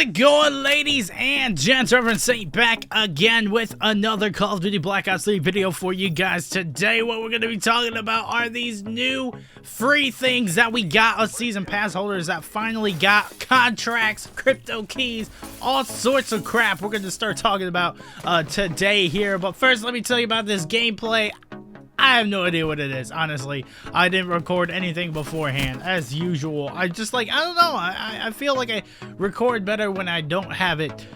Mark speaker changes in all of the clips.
Speaker 1: it going, ladies and gents? Reverend Saint back again with another Call of Duty Black Ops 3 video for you guys. Today, what we're going to be talking about are these new free things that we got as season pass holders that finally got contracts, crypto keys, all sorts of crap we're going to start talking about today here. But first, let me tell you about this gameplay. I have no idea what it is, honestly. I didn't record anything beforehand, as usual. I just I don't know. I feel like I record better when I don't have it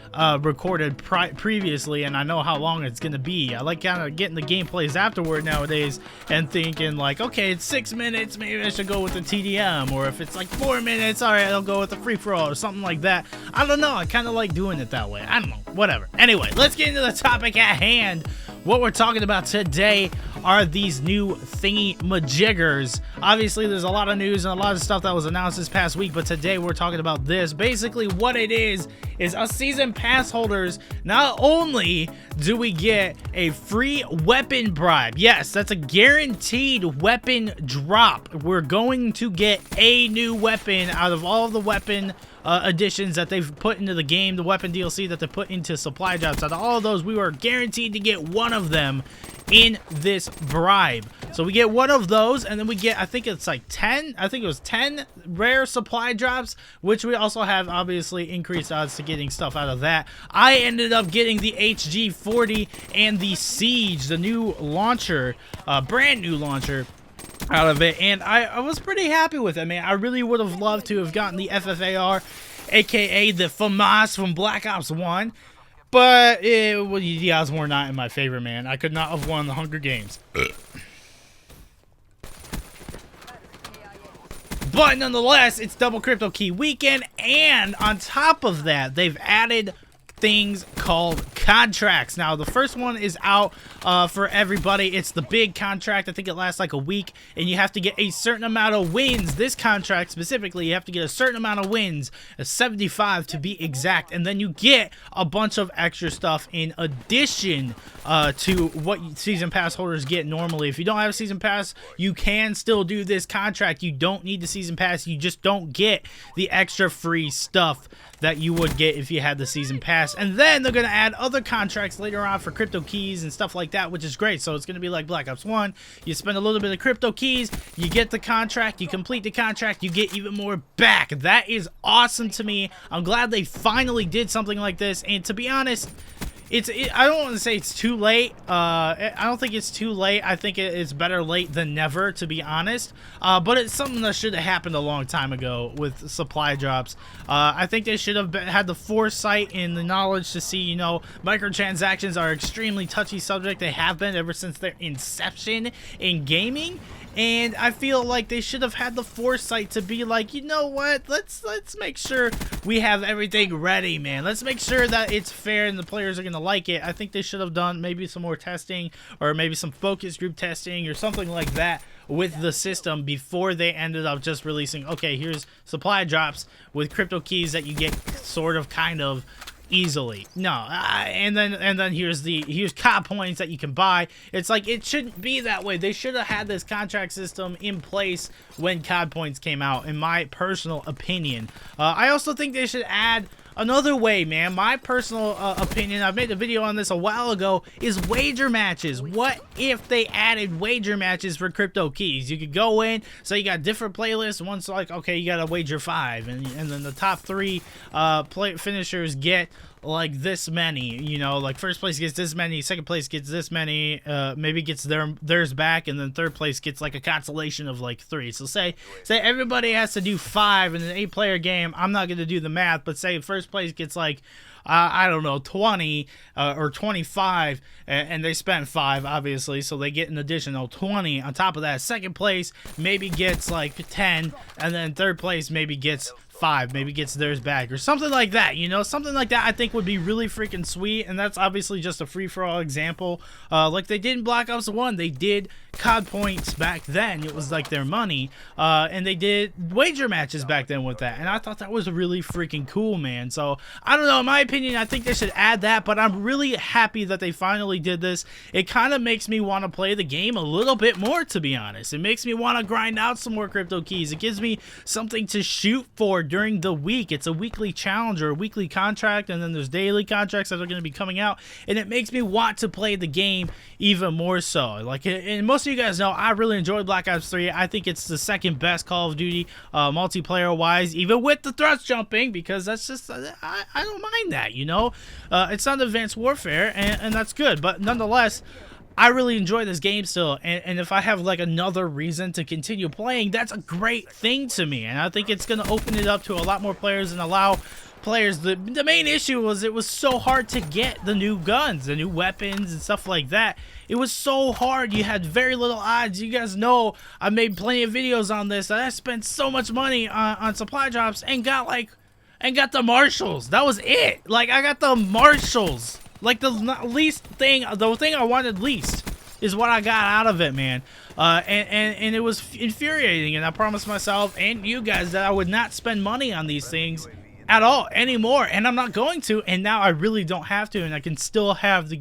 Speaker 1: recorded previously and I know how long it's gonna be. I like kind of getting the gameplays afterward nowadays and thinking like, okay, it's 6 minutes, maybe I should go with the TDM, or if it's like 4 minutes, all right, I'll go with the free-for-all or something like that. I don't know. I kind of like doing it that way. I don't know. Whatever. Anyway, let's get into the topic at hand. What we're talking about today are these new thingy-majiggers. Obviously, there's a lot of news and a lot of stuff that was announced this past week, but today we're talking about this. Basically, what it is us season pass holders, not only do we get a free weapon bribe, yes, that's a guaranteed weapon drop. We're going to get a new weapon out of all of the weapon additions that they've put into the game, the weapon DLC that they put into supply drops. Out of all of those, we were guaranteed to get one of them in this bribe. So we get one of those, and then we get, I think it's like 10, I think it was 10 rare supply drops, which we also have obviously increased odds to getting stuff out of that. I ended up getting the HG40 and the Siege, the new launcher, brand new launcher out of it, and I was pretty happy with it, man. I really would have loved to have gotten the FFAR, aka the FAMAS from Black Ops 1, but the odds were not in my favor, man. I could not have won the Hunger Games. But nonetheless, it's double crypto key weekend, and on top of that, they've added things called contracts. Now, the first one is out for everybody. It's the big contract. I think it lasts like a week, and you have to get a certain amount of wins. This contract specifically, you have to get a certain amount of wins, 75 to be exact, and then you get a bunch of extra stuff in addition to what season pass holders get normally. If you don't have a season pass, you can still do this contract. You don't need the season pass. You just don't get the extra free stuff that you would get if you had the season pass. And then they're going to add other contracts later on for crypto keys and stuff like that, which is great. So it's going to be like Black Ops 1. You spend a little bit of crypto keys, you get the contract, you complete the contract, you get even more back. That is awesome to me. I'm glad they finally did something like this. And to be honest, I don't want to say it's too late. I don't think it's too late. I think it's better late than never, to be honest. But it's something that should have happened a long time ago with supply drops. I think they should have had the foresight and the knowledge to see, you know, microtransactions are extremely touchy subject. They have been ever since their inception in gaming. And I feel like they should have had the foresight to be like, you know what, let's make sure we have everything ready, man. Let's make sure that it's fair and the players are gonna like it. I think they should have done maybe some more testing, or maybe some focus group testing or something like that with the system before they ended up just releasing, okay, here's supply drops with crypto keys that you get sort of kind of easily. No, and then here's COD points that you can buy. It's like, it shouldn't be that way. They should have had this contract system in place when COD points came out, in my personal opinion. I also think they should add another way, man. My personal opinion, I've made a video on this a while ago, is wager matches. What if they added wager matches for crypto keys? You could go in, so you got different playlists. One's like, okay, you got to wager 5, and then the top 3 finishers get like this many, you know, like first place gets this many, second place gets this many, maybe gets theirs back, and then third place gets like a consolation of like 3. So say everybody has to do 5 in an 8-player game. I'm not going to do the math, but say first place gets like, I don't know, 20 or 25, and they spent 5, obviously, so they get an additional 20 on top of that. Second place maybe gets like 10, and then third place maybe gets 5, maybe gets theirs back, or something like that, you know. Something like that I think would be really freaking sweet. And that's obviously just a free-for-all example, like they did in Black Ops 1. They did COD points back then. It was like their money, and they did wager matches back then with that, and I thought that was really freaking cool, man. So I don't know, in my opinion, I think they should add that, but I'm really happy that they finally did this. It kind of makes me want to play the game a little bit more, to be honest. It makes me want to grind out some more crypto keys. It gives me something to shoot for during the week. It's a weekly challenge or a weekly contract, and then there's daily contracts that are going to be coming out, and it makes me want to play the game even more so. Like, and most of you guys know I really enjoyed Black Ops 3. I think it's the second best Call of Duty multiplayer wise, even with the thrust jumping, because that's just I don't mind that, you know. It's not advanced warfare, and that's good, but nonetheless, I really enjoy this game still, and if I have like another reason to continue playing, that's a great thing to me, and I think it's going to open it up to a lot more players and allow players. The main issue was it was so hard to get the new guns, the new weapons and stuff like that. It was so hard. You had very little odds. You guys know I made plenty of videos on this, and I spent so much money on supply drops and got the marshals. That was it. Like, I got the marshals. Like, the thing I wanted least is what I got out of it, man. And it was infuriating, and I promised myself and you guys that I would not spend money on these things at all anymore, and I'm not going to, and now I really don't have to, and I can still have a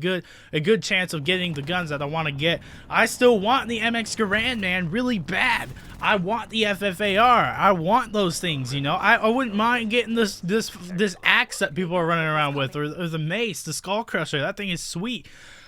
Speaker 1: good chance of getting the guns that I want to get. I still want the MX Garand, man, really bad. I want the FFAR. I want those things, you know. I wouldn't mind getting this axe that people are running around with, or the mace, the Skull Crusher. That thing is sweet.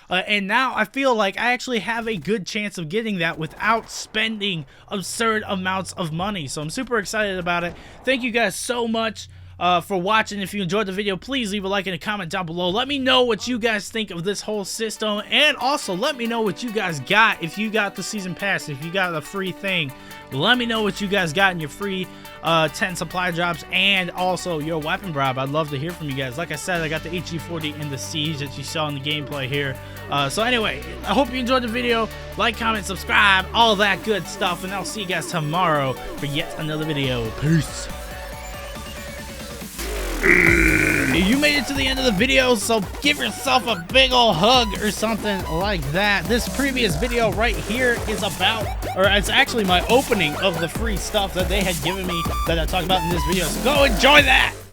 Speaker 1: And now I feel like I actually have a good chance of getting that without spending absurd amounts of money. So I'm super excited about it. Thank you guys so much for watching. If you enjoyed the video, please leave a like and a comment down below. Let me know what you guys think of this whole system, and also let me know what you guys got. If you got the season pass, if you got a free thing, let me know what you guys got in your free 10 supply drops, and also your weapon bribe. I'd love to hear from you guys. Like I said, I got the HG40 and the Siege that you saw in the gameplay here. So anyway, I hope you enjoyed the video. Like, comment, subscribe, all that good stuff, and I'll see you guys tomorrow for yet another video. Peace. You made it to the end of the video, so give yourself a big ol' hug or something like that. This previous video right here is about, or it's actually my opening of the free stuff that they had given me that I talked about in this video. So go enjoy that!